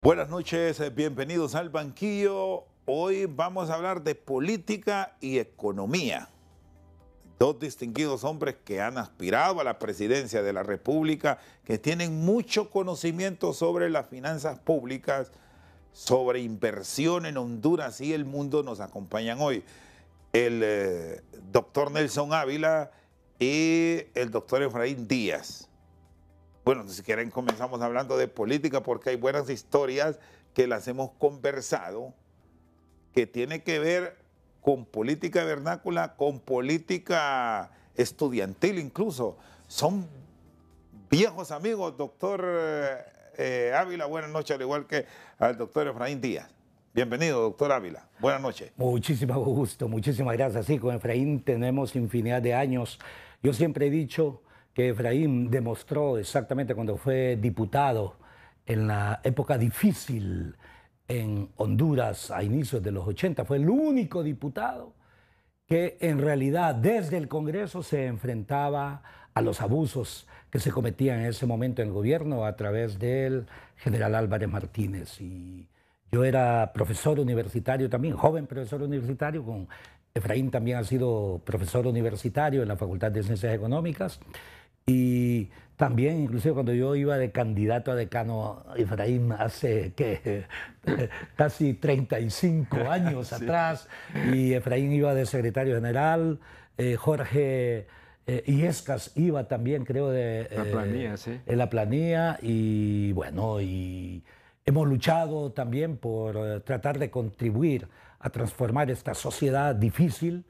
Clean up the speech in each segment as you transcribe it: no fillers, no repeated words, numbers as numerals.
Buenas noches, bienvenidos al banquillo. Hoy vamos a hablar de política y economía. Dos distinguidos hombres que han aspirado a la presidencia de la República, que tienen mucho conocimiento sobre las finanzas públicas, sobre inversión en Honduras y el mundo, nos acompañan hoy. El doctor Nelson Ávila y el doctor Efraín Díaz. Bueno, si quieren comenzamos hablando de política porque hay buenas historias que las hemos conversado, que tiene que ver con política vernácula, con política estudiantil incluso. Son viejos amigos, doctor Ávila, buenas noches, al igual que al doctor Efraín Díaz. Bienvenido, doctor Ávila. Buenas noches. Muchísimo gusto, muchísimas gracias. Sí, con Efraín tenemos infinidad de años. Yo siempre he dicho que Efraín demostró exactamente cuando fue diputado en la época difícil en Honduras a inicios de los 80. Fue el único diputado que en realidad desde el Congreso se enfrentaba a los abusos que se cometían en ese momento en el gobierno a través del general Álvarez Martínez. Y yo era profesor universitario también, joven profesor universitario, con Efraín también ha sido profesor universitario en la Facultad de Ciencias Económicas. Y también, inclusive cuando yo iba de candidato a decano, Efraín, hace casi 35 años sí. Atrás, y Efraín iba de secretario general, Jorge Illescas iba también, creo, la planilla, sí. en la planilla, y bueno, y hemos luchado también por tratar de contribuir a transformar esta sociedad difícil,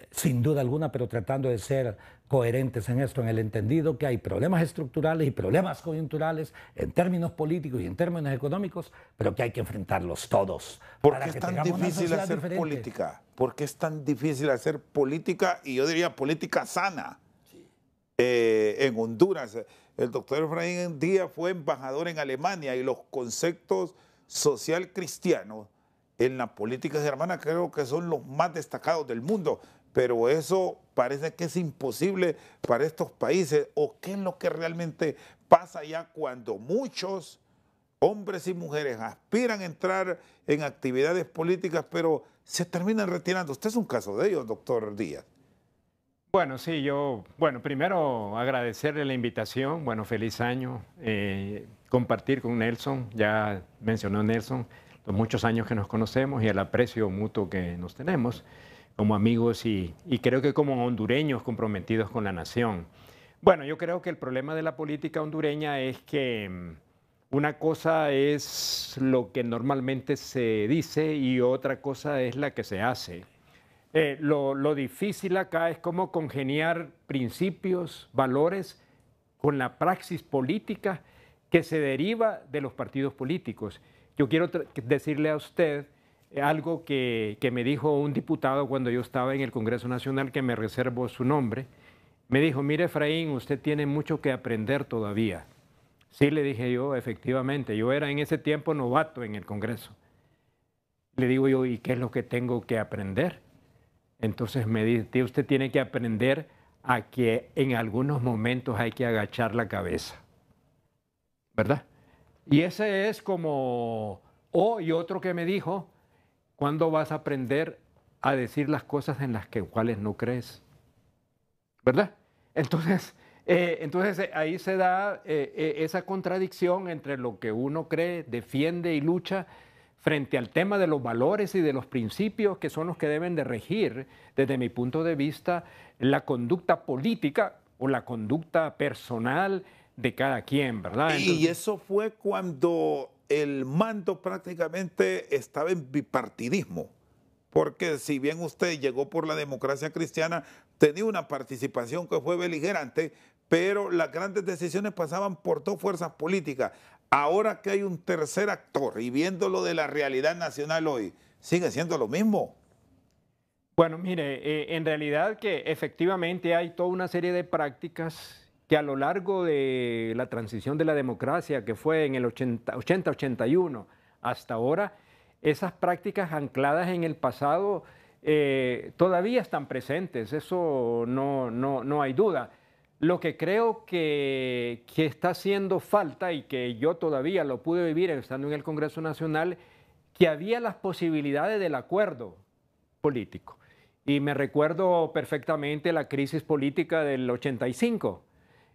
sin duda alguna, pero tratando de ser coherentes en esto, en el entendido que hay problemas estructurales y problemas coyunturales en términos políticos y en términos económicos, pero que hay que enfrentarlos todos. ¿Por qué es tan difícil hacer política? ¿Por qué es tan difícil hacer política, y yo diría política sana, en Honduras? El doctor Efraín Díaz fue embajador en Alemania y los conceptos social cristianos en la política germana creo que son los más destacados del mundo. Pero eso parece que es imposible para estos países. ¿O qué es lo que realmente pasa ya cuando muchos hombres y mujeres aspiran a entrar en actividades políticas, pero se terminan retirando? Usted es un caso de ellos, doctor Díaz. Bueno, sí, primero agradecerle la invitación. Bueno, feliz año. Compartir con Nelson, ya mencionó Nelson, los muchos años que nos conocemos y el aprecio mutuo que nos tenemos como amigos y creo que como hondureños comprometidos con la nación. Bueno, yo creo que el problema de la política hondureña es que una cosa es lo que normalmente se dice y otra cosa es la que se hace. Lo difícil acá es cómo congeniar principios, valores con la praxis política que se deriva de los partidos políticos. Yo quiero decirle a usted algo que me dijo un diputado cuando yo estaba en el Congreso Nacional, que me reservo su nombre. Me dijo, mire Efraín, usted tiene mucho que aprender todavía. Sí, le dije yo, efectivamente, yo era en ese tiempo novato en el Congreso. Le digo yo, ¿y qué es lo que tengo que aprender? Entonces me dice, usted tiene que aprender a que en algunos momentos hay que agachar la cabeza, ¿verdad? Y ese es como, y otro que me dijo, ¿cuándo vas a aprender a decir las cosas en las cuales no crees? ¿Verdad? Entonces ahí se da esa contradicción entre lo que uno cree, defiende y lucha frente al tema de los valores y de los principios que son los que deben de regir, desde mi punto de vista, la conducta política o la conducta personal de cada quien, ¿verdad? Entonces, y eso fue cuando el mando prácticamente estaba en bipartidismo, porque si bien usted llegó por la democracia cristiana, tenía una participación que fue beligerante, pero las grandes decisiones pasaban por dos fuerzas políticas. Ahora que hay un tercer actor y viéndolo de la realidad nacional hoy, ¿sigue siendo lo mismo? Bueno, mire, en realidad que efectivamente hay toda una serie de prácticas que a lo largo de la transición de la democracia, que fue en el 80-81 hasta ahora, esas prácticas ancladas en el pasado todavía están presentes, eso no hay duda. Lo que creo que está haciendo falta y que yo todavía lo pude vivir estando en el Congreso Nacional, que había las posibilidades del acuerdo político. Y me recuerdo perfectamente la crisis política del 85,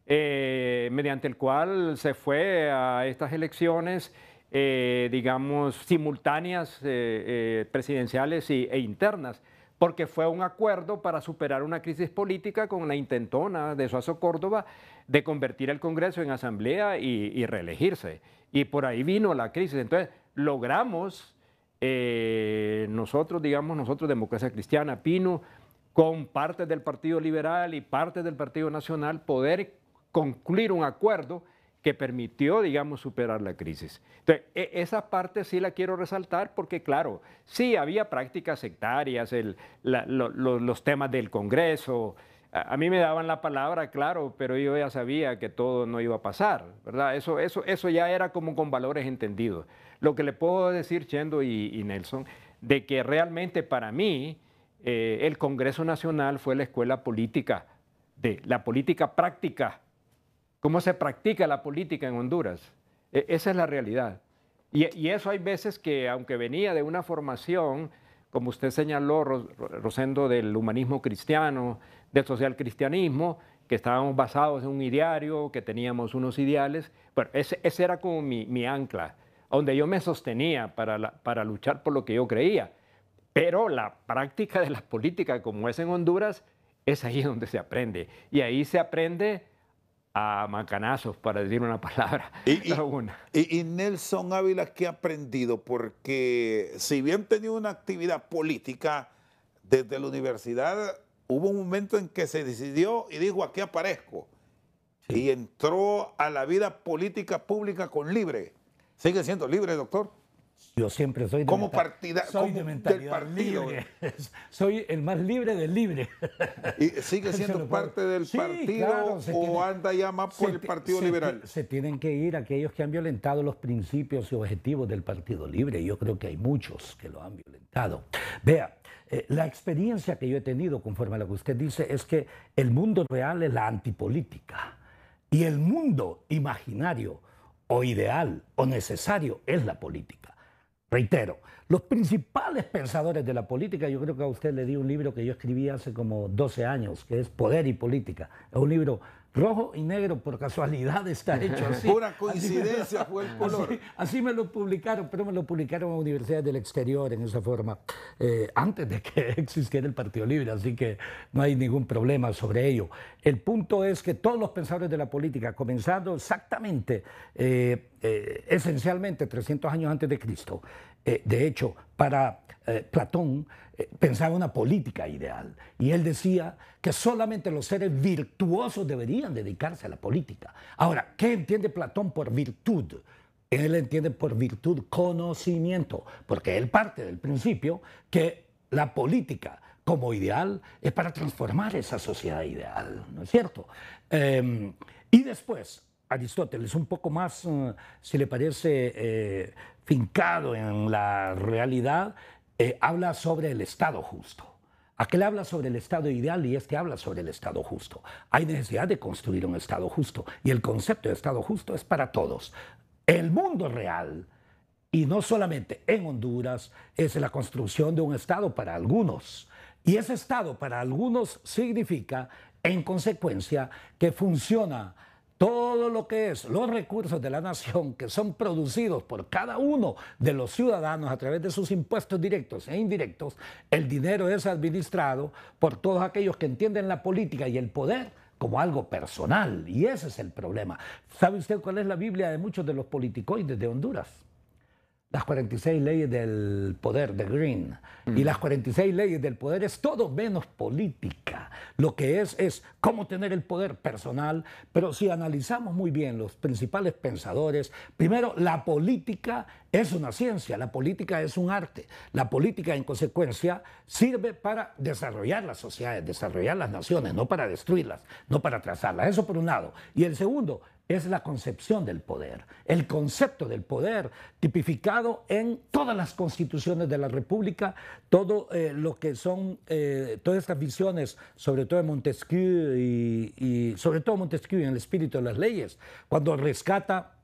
mediante el cual se fue a estas elecciones, digamos, simultáneas, presidenciales e internas, porque fue un acuerdo para superar una crisis política con la intentona de Suazo Córdoba de convertir el Congreso en asamblea y reelegirse. Y por ahí vino la crisis. Entonces, logramos nosotros, Democracia Cristiana, PINU, con parte del Partido Liberal y parte del Partido Nacional, poder concluir un acuerdo que permitió, digamos, superar la crisis. Entonces, esa parte sí la quiero resaltar porque, claro, sí había prácticas sectarias, los temas del Congreso. A mí me daban la palabra, claro, pero yo ya sabía que todo no iba a pasar, ¿verdad? Eso ya era como con valores entendidos. Lo que le puedo decir, Chendo y Nelson, de que realmente para mí el Congreso Nacional fue la escuela política, de la política práctica. ¿Cómo se practica la política en Honduras? Esa es la realidad. Y eso hay veces que, aunque venía de una formación, como usted señaló, Rosendo, del humanismo cristiano, del social cristianismo, que estábamos basados en un ideario, que teníamos unos ideales, bueno, ese era como mi ancla, donde yo me sostenía para luchar por lo que yo creía. Pero la práctica de la política, como es en Honduras, es ahí donde se aprende. Y ahí se aprende a macanazos, para decir una palabra. Y Nelson Ávila, ¿qué ha aprendido? Porque si bien tenía una actividad política desde la universidad, hubo un momento en que se decidió y dijo, aquí aparezco. Sí. Y entró a la vida política pública con Libre. ¿Sigue siendo libre, doctor? Yo siempre soy de, como soy de mentalidad del partido. Libre. Soy el más libre del libre. ¿Y sigue siendo parte del partido, claro, o anda ya más por el Partido Liberal? Se tienen que ir aquellos que han violentado los principios y objetivos del Partido Libre. Yo creo que hay muchos que lo han violentado. Vea, la experiencia que yo he tenido, conforme a lo que usted dice, es que el mundo real es la antipolítica y el mundo imaginario o ideal o necesario es la política. Reitero, los principales pensadores de la política, yo creo que a usted le di un libro que yo escribí hace como 12 años, que es Poder y Política. Es un libro rojo y negro, por casualidad está hecho así. Pura coincidencia fue el color. Así me lo publicaron, pero me lo publicaron en universidades del exterior en esa forma, antes de que existiera el Partido Libre, así que no hay ningún problema sobre ello. El punto es que todos los pensadores de la política, comenzando exactamente, esencialmente 300 años antes de Cristo, de hecho, para Platón pensaba una política ideal y él decía que solamente los seres virtuosos deberían dedicarse a la política. Ahora, ¿qué entiende Platón por virtud? Él entiende por virtud conocimiento, porque él parte del principio que la política como ideal es para transformar esa sociedad ideal, ¿no es cierto? Y después, Aristóteles, un poco más, si le parece, fincado en la realidad, habla sobre el Estado justo. Aquel habla sobre el Estado ideal y este habla sobre el Estado justo. Hay necesidad de construir un Estado justo y el concepto de Estado justo es para todos. El mundo real, y no solamente en Honduras, es la construcción de un Estado para algunos. Y ese Estado para algunos significa, en consecuencia, que funciona todo lo que es los recursos de la nación que son producidos por cada uno de los ciudadanos a través de sus impuestos directos e indirectos, el dinero es administrado por todos aquellos que entienden la política y el poder como algo personal. Y ese es el problema. ¿Sabe usted cuál es la Biblia de muchos de los politicoides de Honduras? Las 46 leyes del poder de Green. Y las 46 leyes del poder es todo menos política. Lo que es cómo tener el poder personal. Pero si analizamos muy bien los principales pensadores, primero, la política es una ciencia, la política es un arte. La política, en consecuencia, sirve para desarrollar las sociedades, desarrollar las naciones, no para destruirlas, no para trazarlas. Eso por un lado. Y el segundo, es la concepción del poder, el concepto del poder tipificado en todas las constituciones de la República, todo lo que son todas estas visiones, sobre todo de Montesquieu y sobre todo Montesquieu en el espíritu de las leyes, cuando rescata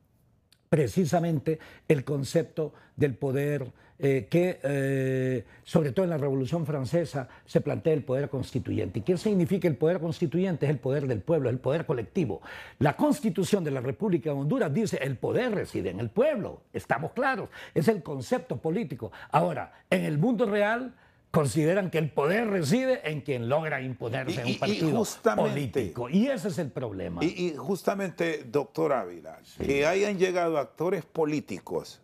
precisamente el concepto del poder que, sobre todo en la Revolución Francesa, se plantea el poder constituyente. ¿Y qué significa el poder constituyente? Es el poder del pueblo, el poder colectivo. La Constitución de la República de Honduras dice el poder reside en el pueblo, estamos claros, es el concepto político. Ahora, en el mundo real consideran que el poder reside en quien logra imponerse en un partido político. Y ese es el problema. Y justamente, doctor Ávila, que hayan llegado actores políticos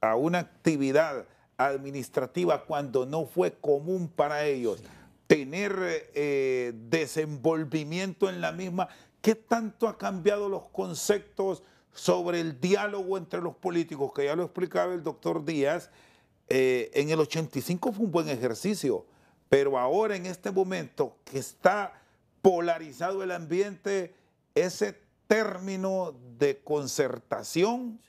a una actividad administrativa cuando no fue común para ellos tener desenvolvimiento en la misma, ¿qué tanto ha cambiado los conceptos sobre el diálogo entre los políticos? Que ya lo explicaba el doctor Díaz. En el 85 fue un buen ejercicio, pero ahora en este momento que está polarizado el ambiente, ese término de concertación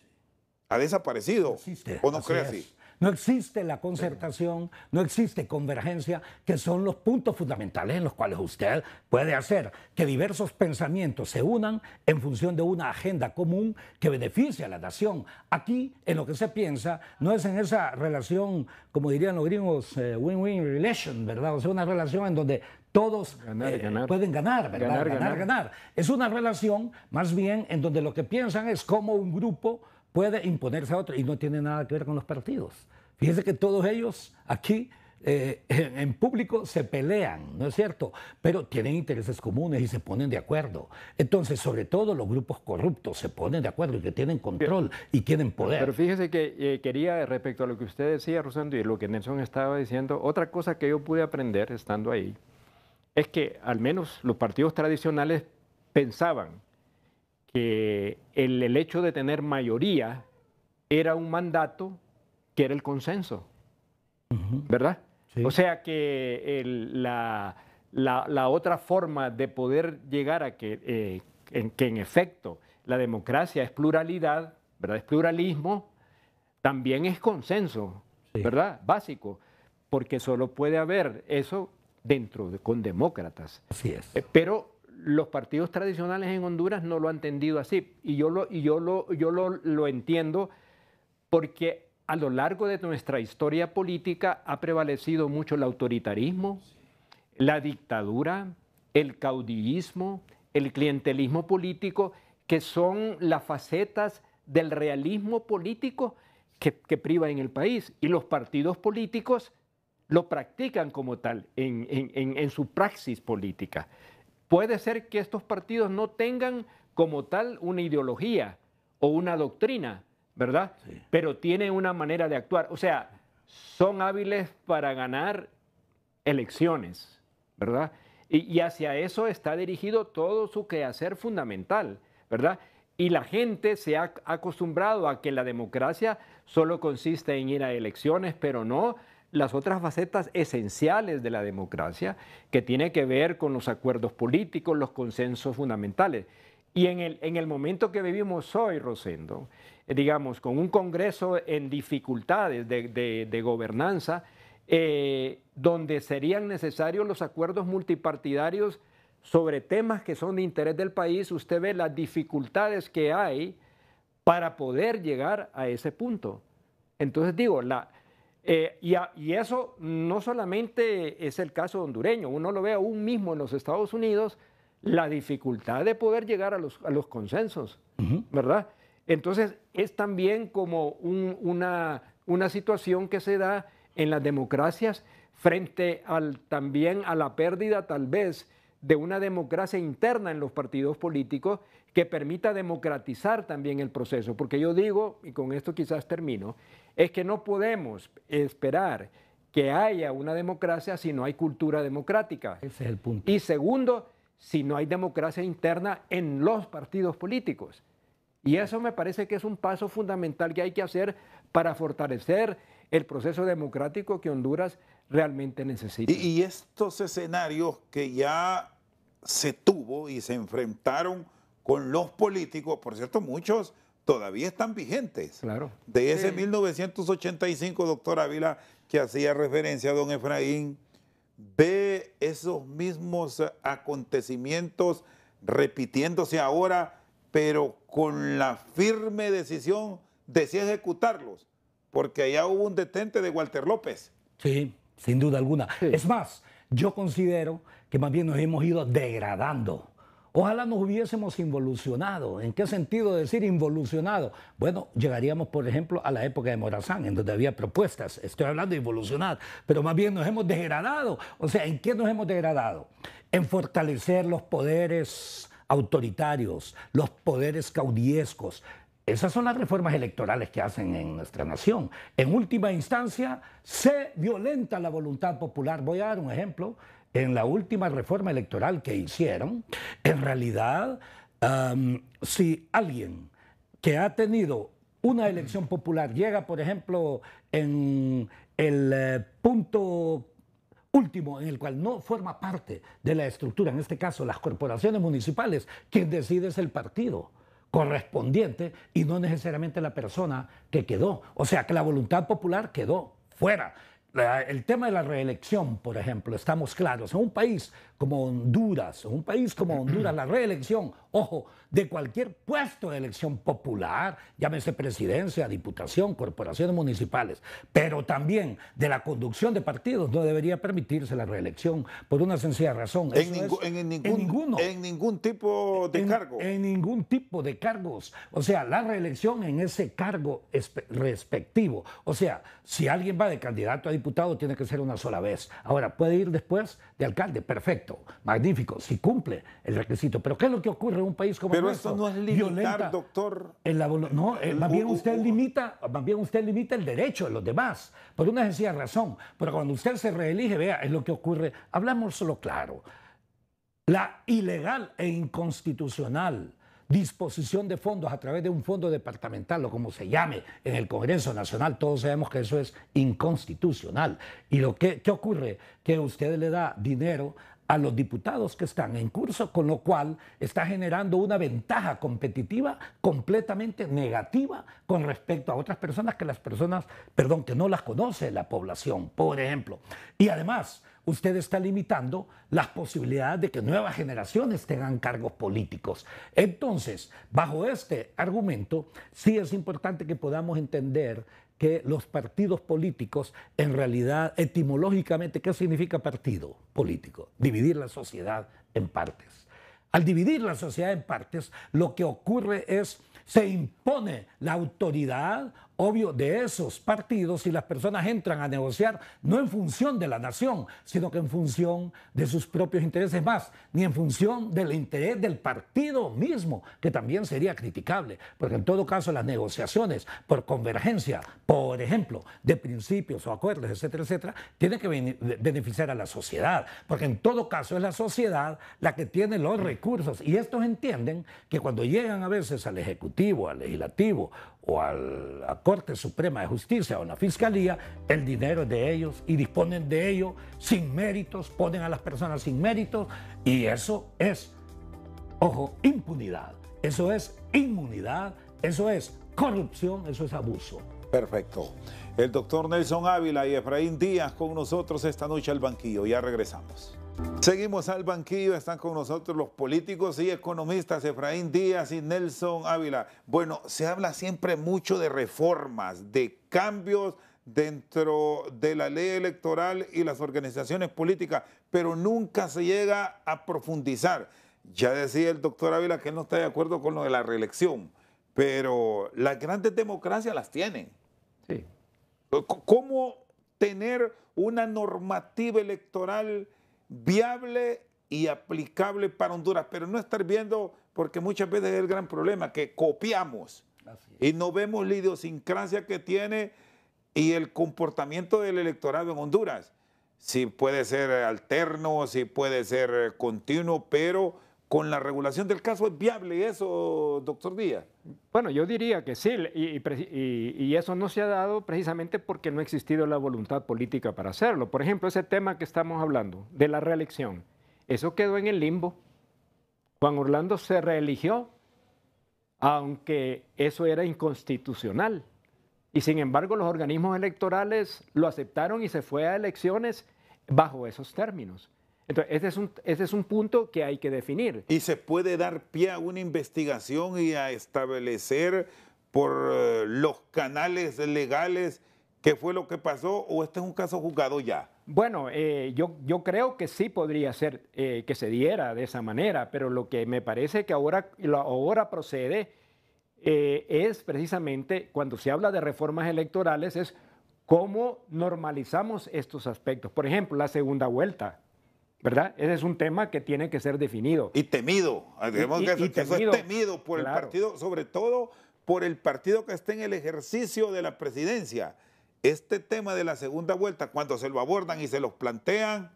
ha desaparecido. No existe, ¿O no cree así? No existe la concertación, no existe convergencia, que son los puntos fundamentales en los cuales usted puede hacer que diversos pensamientos se unan en función de una agenda común que beneficie a la nación. Aquí, en lo que se piensa, no es en esa relación, como dirían los gringos, win-win relation, ¿verdad? O sea, una relación en donde todos pueden ganar, ¿verdad? Ganar. Es una relación más bien en donde lo que piensan es cómo un grupo puede imponerse a otro y no tiene nada que ver con los partidos. Fíjense que todos ellos aquí en público se pelean, ¿no es cierto? Pero tienen intereses comunes y se ponen de acuerdo. Entonces, sobre todo los grupos corruptos se ponen de acuerdo y que tienen control y tienen poder. Pero fíjese que quería, respecto a lo que usted decía, Rosendo, y lo que Nelson estaba diciendo, otra cosa que yo pude aprender estando ahí, es que al menos los partidos tradicionales pensaban que el hecho de tener mayoría era un mandato que era el consenso, ¿verdad? Sí. O sea que la otra forma de poder llegar a que en efecto la democracia es pluralidad, ¿verdad? Es pluralismo, también es consenso, sí, ¿verdad? Básico, porque solo puede haber eso con demócratas. Así es. Pero los partidos tradicionales en Honduras no lo han entendido así. Y yo lo entiendo porque a lo largo de nuestra historia política ha prevalecido mucho el autoritarismo, la dictadura, el caudillismo, el clientelismo político, que son las facetas del realismo político que priva en el país. Y los partidos políticos lo practican como tal en su praxis política. Puede ser que estos partidos no tengan como tal una ideología o una doctrina, ¿verdad? Sí. Pero tienen una manera de actuar. O sea, son hábiles para ganar elecciones, ¿verdad? Y hacia eso está dirigido todo su quehacer fundamental, ¿verdad? Y la gente se ha acostumbrado a que la democracia solo consiste en ir a elecciones, pero no las otras facetas esenciales de la democracia, que tiene que ver con los acuerdos políticos, los consensos fundamentales. Y en el momento que vivimos hoy, Rosendo, digamos, con un Congreso en dificultades de gobernanza, donde serían necesarios los acuerdos multipartidarios sobre temas que son de interés del país, usted ve las dificultades que hay para poder llegar a ese punto. Entonces digo, y eso no solamente es el caso hondureño, uno lo ve aún mismo en los Estados Unidos, la dificultad de poder llegar a los consensos, ¿verdad? Entonces es también como una situación que se da en las democracias frente también a la pérdida tal vez de una democracia interna en los partidos políticos que permita democratizar también el proceso. Porque yo digo, y con esto quizás termino, es que no podemos esperar que haya una democracia si no hay cultura democrática. Ese es el punto. Y segundo, si no hay democracia interna en los partidos políticos. Y eso me parece que es un paso fundamental que hay que hacer para fortalecer el proceso democrático que Honduras realmente necesita. Y estos escenarios que ya se tuvo y se enfrentaron con los políticos, por cierto, muchos todavía están vigentes. Claro. De ese 1985, doctor Ávila, que hacía referencia a don Efraín, ve esos mismos acontecimientos repitiéndose ahora, pero con la firme decisión de sí ejecutarlos, porque allá hubo un detente de Walter López. Sí, sin duda alguna. Sí. Es más, yo considero que más bien nos hemos ido degradando. Ojalá nos hubiésemos involucionado. ¿En qué sentido decir involucionado? Bueno, llegaríamos, por ejemplo, a la época de Morazán, en donde había propuestas. Estoy hablando de involucionar, pero más bien nos hemos degradado. O sea, ¿en qué nos hemos degradado? En fortalecer los poderes autoritarios, los poderes caudillescos. Esas son las reformas electorales que hacen en nuestra nación. En última instancia, se violenta la voluntad popular. Voy a dar un ejemplo. En la última reforma electoral que hicieron, en realidad, si alguien que ha tenido una elección popular llega, por ejemplo, en el punto último en el cual no forma parte de la estructura, en este caso las corporaciones municipales, quien decide es el partido correspondiente y no necesariamente la persona que quedó. O sea que la voluntad popular quedó fuera. El tema de la reelección, por ejemplo, estamos claros. En un país como Honduras, la reelección, ojo, de cualquier puesto de elección popular, llámese presidencia, diputación, corporaciones municipales, pero también de la conducción de partidos, no debería permitirse la reelección por una sencilla razón. En ningún tipo de cargo. En ningún tipo de cargos. O sea, la reelección en ese cargo respectivo. O sea, si alguien va de candidato a diputado, tiene que ser una sola vez. Ahora, puede ir después de alcalde. Perfecto, magnífico, si cumple el requisito. Pero ¿qué es lo que ocurre en un país como Pero nuestro? esto no es limitar, doctor. Más bien usted limita el derecho de los demás, por una sencilla razón. Pero cuando usted se reelige, vea, es lo que ocurre. Hablamos solo claro. La ilegal e inconstitucional disposición de fondos a través de un fondo departamental o como se llame en el Congreso Nacional, todos sabemos que eso es inconstitucional. Y ¿qué ocurre? Que usted le da dinero a los diputados que están en curso, con lo cual está generando una ventaja competitiva completamente negativa con respecto a otras personas que no las conoce la población, por ejemplo. Y además, usted está limitando las posibilidades de que nuevas generaciones tengan cargos políticos. Entonces, bajo este argumento, sí es importante que podamos entender que los partidos políticos, en realidad, etimológicamente, ¿qué significa partido político? Dividir la sociedad en partes. Al dividir la sociedad en partes, lo que ocurre es, se impone la autoridad, obvio, de esos partidos y las personas entran a negociar no en función de la nación, sino que en función de sus propios intereses más, ni en función del interés del partido mismo, que también sería criticable, porque en todo caso las negociaciones por convergencia, por ejemplo, de principios o acuerdos, etcétera, etcétera, tienen que beneficiar a la sociedad, porque en todo caso es la sociedad la que tiene los recursos y estos entienden que cuando llegan a veces al Ejecutivo, al Legislativo o a la Corte Suprema de Justicia o a la Fiscalía, el dinero es de ellos y disponen de ello sin méritos, ponen a las personas sin méritos y eso es, ojo, impunidad, eso es inmunidad, eso es corrupción, eso es abuso. Perfecto. El doctor Nelson Ávila y Efraín Díaz con nosotros esta noche al banquillo. Ya regresamos. Seguimos al banquillo, están con nosotros los políticos y economistas Efraín Díaz y Nelson Ávila. Bueno, se habla siempre mucho de reformas, de cambios dentro de la ley electoral y las organizaciones políticas, pero nunca se llega a profundizar. Ya decía el doctor Ávila que él no está de acuerdo con lo de la reelección, pero las grandes democracias las tienen. Sí. ¿Cómo tener una normativa electoral viable y aplicable para Honduras, pero no estar viendo, porque muchas veces es el gran problema, que copiamos y no vemos la idiosincrasia que tiene y el comportamiento del electorado en Honduras? Si puede ser alterno, si puede ser continuo, pero con la regulación del caso es viable eso, doctor Díaz. Bueno, yo diría que sí, y eso no se ha dado precisamente porque no ha existido la voluntad política para hacerlo. Por ejemplo, ese tema que estamos hablando, de la reelección, eso quedó en el limbo. Juan Orlando se reeligió, aunque eso era inconstitucional. Y sin embargo, los organismos electorales lo aceptaron y se fue a elecciones bajo esos términos. Entonces, ese es un punto que hay que definir. ¿Y se puede dar pie a una investigación y a establecer por los canales legales qué fue lo que pasó, o este es un caso juzgado ya? Bueno, yo creo que sí podría ser que se diera de esa manera, pero lo que me parece que ahora procede es precisamente, cuando se habla de reformas electorales, es cómo normalizamos estos aspectos. Por ejemplo, la segunda vuelta, ¿verdad? Ese es un tema que tiene que ser definido. Y temido. Digamos que eso es temido por el partido, sobre todo por el partido que está en el ejercicio de la presidencia. Este tema de la segunda vuelta, cuando se lo abordan y se los plantean,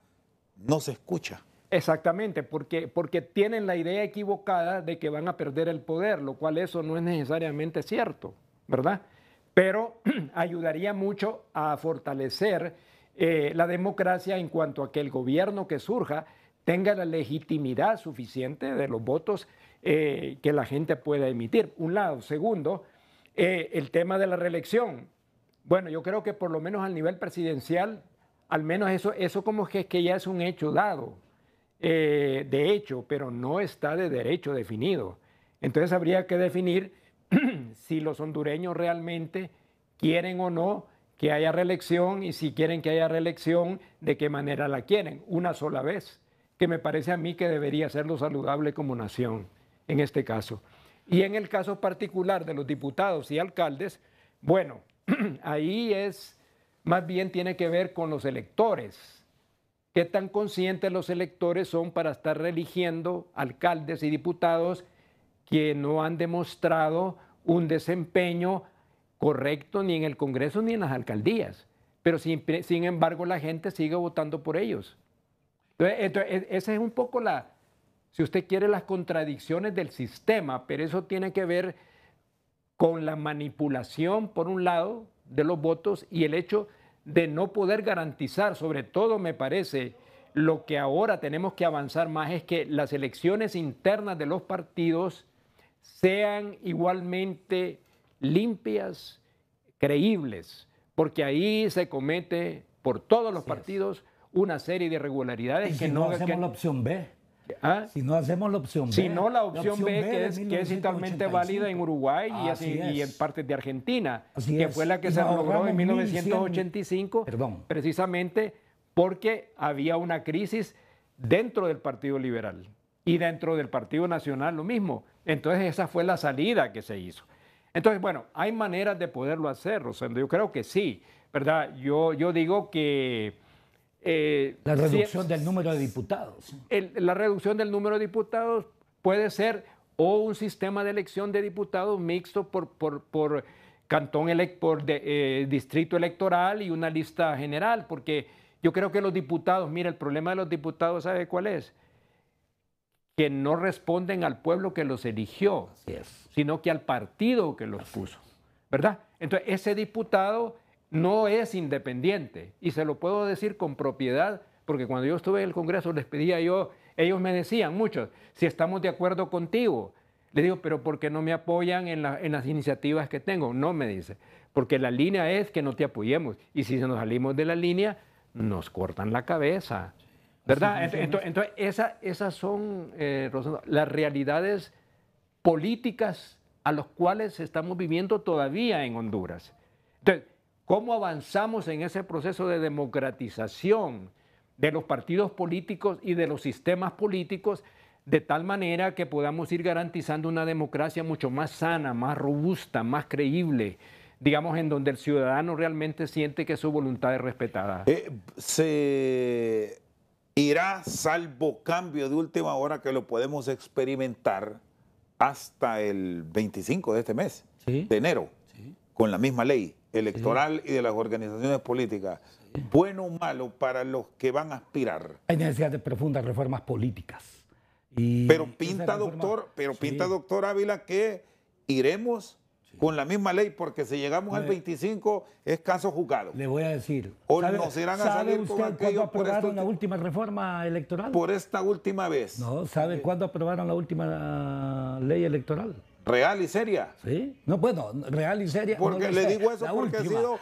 no se escucha. Exactamente, porque tienen la idea equivocada de que van a perder el poder, lo cual eso no es necesariamente cierto, ¿verdad? Pero ayudaría mucho a fortalecer la democracia en cuanto a que el gobierno que surja tenga la legitimidad suficiente de los votos que la gente pueda emitir. Un lado. Segundo, el tema de la reelección. Bueno, yo creo que por lo menos al nivel presidencial, al menos eso como que ya es un hecho dado, de hecho, pero no está de derecho definido. Entonces habría que definir si los hondureños realmente quieren o no que haya reelección, y si quieren que haya reelección, de qué manera la quieren, una sola vez, que me parece a mí que debería ser lo saludable como nación en este caso. Y en el caso particular de los diputados y alcaldes, bueno, ahí más bien tiene que ver con los electores. ¿Qué tan conscientes los electores son para estar reeligiendo alcaldes y diputados que no han demostrado un desempeño correcto ni en el Congreso ni en las alcaldías? Pero sin embargo la gente sigue votando por ellos. Entonces, esa es un poco si usted quiere, las contradicciones del sistema, pero eso tiene que ver con la manipulación, por un lado, de los votos, y el hecho de no poder garantizar, sobre todo me parece, lo que ahora tenemos que avanzar más es que las elecciones internas de los partidos sean igualmente limpias, creíbles, porque ahí se comete por todos los partidos una serie de irregularidades. ¿Y si no hacemos la opción B? ¿Ah? Si no hacemos la opción B. Si no, la opción B, que es totalmente válida en Uruguay y en partes de Argentina, que fue la que se logró en 1985, precisamente porque había una crisis dentro del Partido Liberal y dentro del Partido Nacional lo mismo. Entonces esa fue la salida que se hizo. Entonces, bueno, hay maneras de poderlo hacer, Rosendo. Yo creo que sí, ¿verdad? Yo digo que la reducción del número de diputados. La reducción del número de diputados puede ser o un sistema de elección de diputados mixto por cantón, distrito electoral y una lista general, porque yo creo que los diputados, mira, el problema de los diputados, ¿sabe cuál es? Que no responden al pueblo que los eligió, sino que al partido que los puso, ¿verdad? Entonces, ese diputado no es independiente, y se lo puedo decir con propiedad, porque cuando yo estuve en el Congreso les pedía ellos me decían muchos, si estamos de acuerdo contigo, le digo, pero ¿por qué no me apoyan en las iniciativas que tengo? No, me dice, porque la línea es que no te apoyemos, y si nos salimos de la línea, nos cortan la cabeza, ¿verdad? Entonces esas son, Rosendo, las realidades políticas a las cuales estamos viviendo todavía en Honduras. Entonces, ¿cómo avanzamos en ese proceso de democratización de los partidos políticos y de los sistemas políticos de tal manera que podamos ir garantizando una democracia mucho más sana, más robusta, más creíble, digamos, en donde el ciudadano realmente siente que su voluntad es respetada? Se irá, salvo cambio de última hora, que lo podemos experimentar hasta el 25 de este mes, de enero, con la misma ley electoral y de las organizaciones políticas. Bueno o malo para los que van a aspirar. Hay necesidad de profundas reformas políticas. Pero pinta, doctor Ávila, que iremos con la misma ley, porque si llegamos al 25 es caso juzgado. Le voy a decir. O nos irán a salir con ¿Sabe usted cuándo aprobaron la por última reforma electoral? esta última vez. No, ¿sabe cuándo aprobaron la última ley electoral? Real y seria. Sí. No, bueno, real y seria. Porque no le sé. digo eso La porque última. ha sido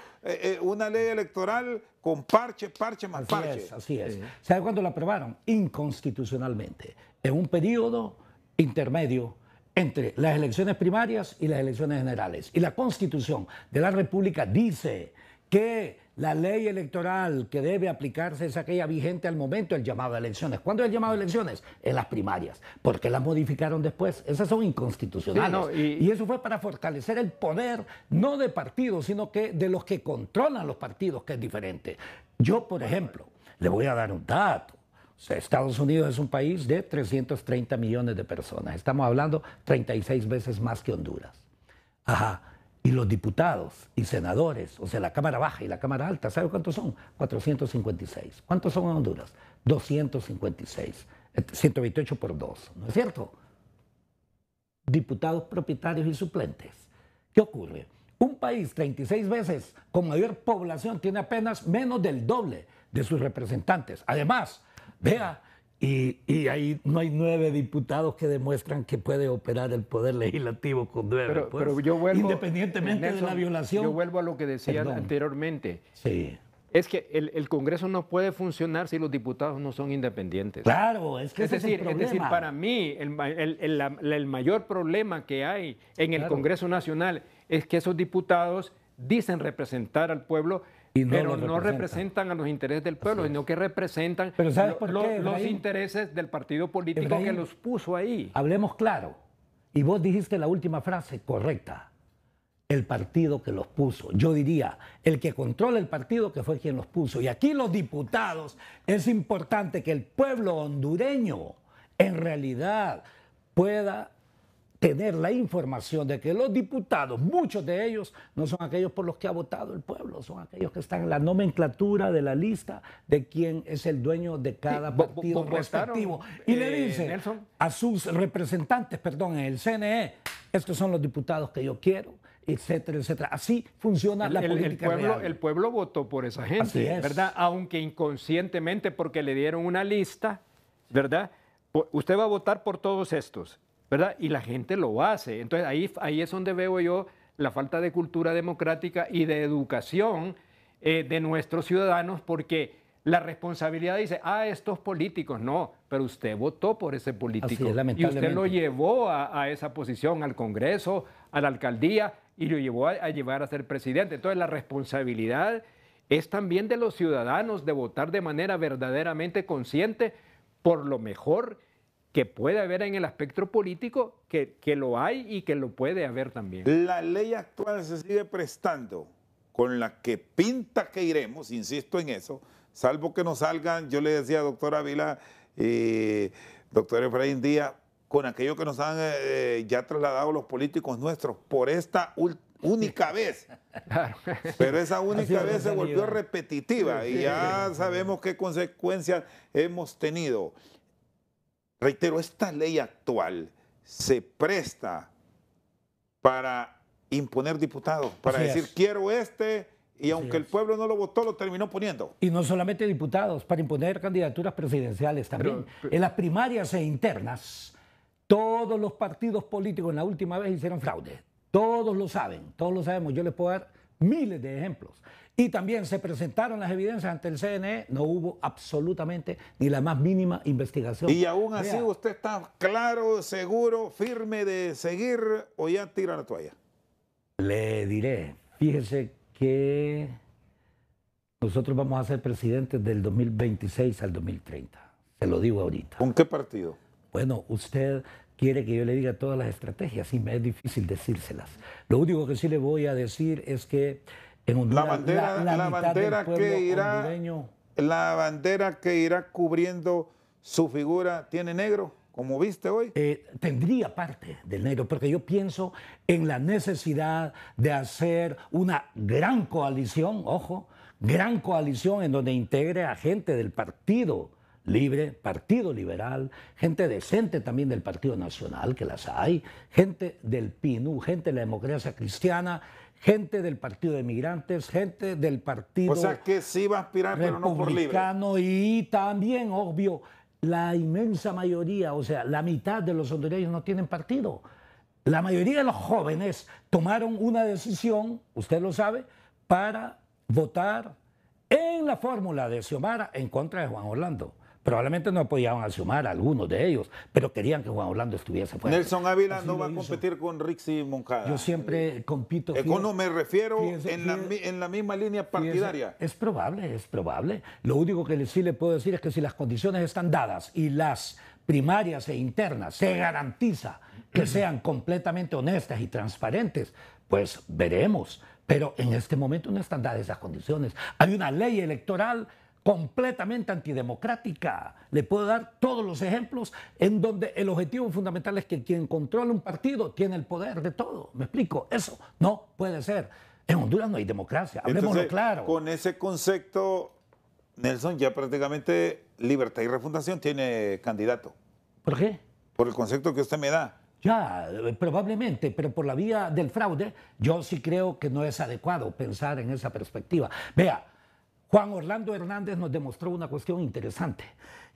una ley electoral con parche más Así parche. es, así es. ¿Sabe cuándo la aprobaron? Inconstitucionalmente. En un periodo intermedio entre las elecciones primarias y las elecciones generales. Y la Constitución de la República dice que la ley electoral que debe aplicarse es aquella vigente al momento del llamado a elecciones. ¿Cuándo es el llamado a elecciones? En las primarias. ¿Por qué las modificaron después? Esas son inconstitucionales. Sí, no, y eso fue para fortalecer el poder, no de partidos, sino que de los que controlan los partidos, que es diferente. Yo, por ejemplo, le voy a dar un dato. O sea, Estados Unidos es un país de 330 millones de personas. Estamos hablando 36 veces más que Honduras. Ajá. Y los diputados y senadores, o sea, la Cámara Baja y la Cámara Alta, ¿sabe cuántos son? 456. ¿Cuántos son en Honduras? 256. 128 por 2, ¿no es cierto? Diputados propietarios y suplentes. ¿Qué ocurre? Un país 36 veces con mayor población tiene apenas menos del doble de sus representantes. Además, vea, y ahí no hay 9 diputados que demuestran que puede operar el poder legislativo con 9. Pero yo vuelvo, independientemente Nelson, de la violación. Yo vuelvo a lo que decía Perdón. anteriormente. Sí. Es que el Congreso no puede funcionar si los diputados no son independientes. Claro, es que ese es el problema. Es decir, para mí, el mayor problema que hay en el Congreso Nacional es que esos diputados dicen representar al pueblo, pero no representan a los intereses del pueblo, sino que representan los intereses del partido político que los puso ahí. Hablemos claro. Y vos dijiste la última frase correcta. El partido que los puso. Yo diría, el que controla el partido que fue quien los puso. Y aquí los diputados, es importante que el pueblo hondureño en realidad pueda tener la información de que los diputados, muchos de ellos, no son aquellos por los que ha votado el pueblo, son aquellos que están en la nomenclatura de la lista de quién es el dueño de cada partido respectivo. Y le dicen Nelson, a sus representantes, perdón, en el CNE, estos son los diputados que yo quiero, etcétera, etcétera. Así funciona la política real. El pueblo votó por esa gente, Así es. ¿verdad? Aunque inconscientemente, porque le dieron una lista, ¿verdad? Usted va a votar por todos estos, ¿verdad? Y la gente lo hace. Entonces ahí es donde veo yo la falta de cultura democrática y de educación de nuestros ciudadanos, porque la responsabilidad dice, estos políticos, no, pero usted votó por ese político. Así es, lamentablemente. Y usted lo llevó a esa posición, al Congreso, a la alcaldía, y lo llevó a llevar a ser presidente. Entonces la responsabilidad es también de los ciudadanos de votar de manera verdaderamente consciente por lo mejor que puede haber en el aspecto político, que lo hay y que lo puede haber también. La ley actual se sigue prestando con la que pinta que iremos, insisto en eso, salvo que nos salgan, yo le decía a doctor Ávila y doctor Efraín Díaz, con aquello que nos han ya trasladado los políticos nuestros por esta única vez. Claro. Pero esa única vez se volvió repetitiva y ya sabemos qué consecuencias hemos tenido. Reitero, esta ley actual se presta para imponer diputados, para decir quiero y aunque el pueblo no lo votó, lo terminó poniendo. Y no solamente diputados, para imponer candidaturas presidenciales también. En las primarias e internas, todos los partidos políticos en la última vez hicieron fraude. Todos lo saben, todos lo sabemos. Yo les puedo dar miles de ejemplos. Y también se presentaron las evidencias ante el CNE, no hubo absolutamente ni la más mínima investigación. Y aún así usted está claro, seguro, firme de seguir o ya tira la toalla. Le diré, fíjese que nosotros vamos a ser presidentes del 2026 al 2030. Se lo digo ahorita. ¿Con qué partido? Bueno, usted quiere que yo le diga todas las estrategias y me es difícil decírselas. Lo único que sí le voy a decir es que en Honduras, la bandera que irá cubriendo su figura tiene negro, como viste hoy. Tendría parte del negro, porque yo pienso en la necesidad de hacer una gran coalición, ojo, gran coalición en donde integre a gente del partido Libre, Partido Liberal, gente decente también del Partido Nacional, que las hay, gente del PNU, gente de la Democracia Cristiana, gente del Partido de Migrantes, gente del Partido O sea que sí va a aspirar, pero no por libre. Republicano y también, obvio, la inmensa mayoría, o sea, la mitad de los hondureños no tienen partido. La mayoría de los jóvenes tomaron una decisión, usted lo sabe, para votar en la fórmula de Xiomara en contra de Juan Orlando. Probablemente no apoyaban a Xiomara, algunos de ellos, pero querían que Juan Orlando estuviese fuera. Nelson Ávila no va a competir con Rixi Moncada. Yo siempre compito. No me refiero en la misma línea partidaria. Es probable, es probable. Lo único que sí le puedo decir es que si las condiciones están dadas y las primarias e internas se garantiza que sean completamente honestas y transparentes, pues veremos. Pero en este momento no están dadas esas condiciones. Hay una ley electoral completamente antidemocrática. Le puedo dar todos los ejemplos en donde el objetivo fundamental es que quien controla un partido tiene el poder de todo. ¿Me explico? Eso no puede ser. En Honduras no hay democracia, hablemoslo claro. Con ese concepto, Nelson, ya prácticamente Libertad y Refundación tiene candidato. ¿Por qué? Por el concepto que usted me da. Ya, probablemente, pero por la vía del fraude, yo sí creo que no es adecuado pensar en esa perspectiva. Vea, Juan Orlando Hernández nos demostró una cuestión interesante.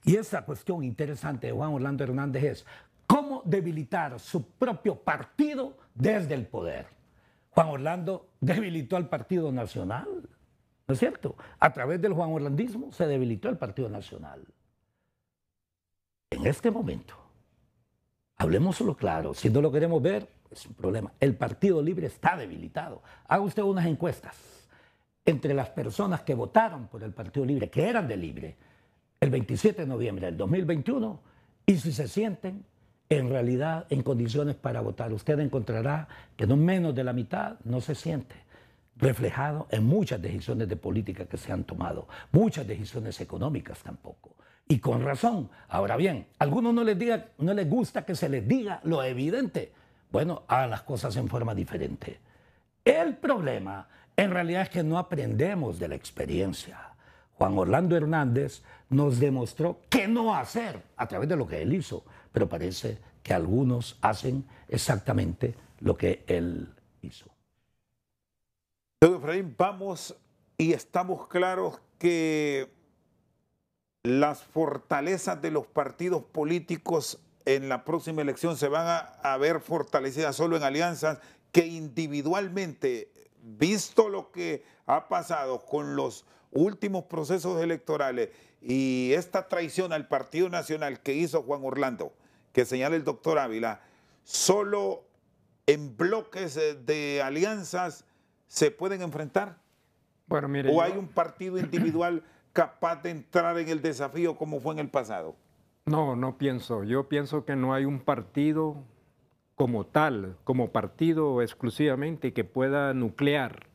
Y esa cuestión interesante de Juan Orlando Hernández es cómo debilitar su propio partido desde el poder. Juan Orlando debilitó al Partido Nacional, ¿no es cierto? A través del Juan Orlandismo se debilitó el Partido Nacional. En este momento, hablemoslo claro, si no lo queremos ver, es un problema. El Partido Libre está debilitado. Haga usted unas encuestas entre las personas que votaron por el Partido Libre, que eran de Libre, el 27 de noviembre del 2021, y si se sienten en realidad en condiciones para votar. Usted encontrará que no menos de la mitad no se siente reflejado en muchas decisiones de política que se han tomado, muchas decisiones económicas tampoco. Y con razón. Ahora bien, a algunos no les gusta que se les diga lo evidente. Bueno, hagan las cosas en forma diferente. El problema en realidad es que no aprendemos de la experiencia. Juan Orlando Hernández nos demostró qué no hacer a través de lo que él hizo, pero parece que algunos hacen exactamente lo que él hizo. Don Efraín, vamos y estamos claros que las fortalezas de los partidos políticos en la próxima elección se van a ver fortalecidas solo en alianzas que individualmente, visto lo que ha pasado con los últimos procesos electorales y esta traición al Partido Nacional que hizo Juan Orlando, que señala el doctor Ávila, solo en bloques de alianzas se pueden enfrentar. Bueno, mire, ¿O hay un partido individual capaz de entrar en el desafío como fue en el pasado? No, no pienso. Yo pienso que no hay un partido como tal, como partido exclusivamente que pueda nuclear,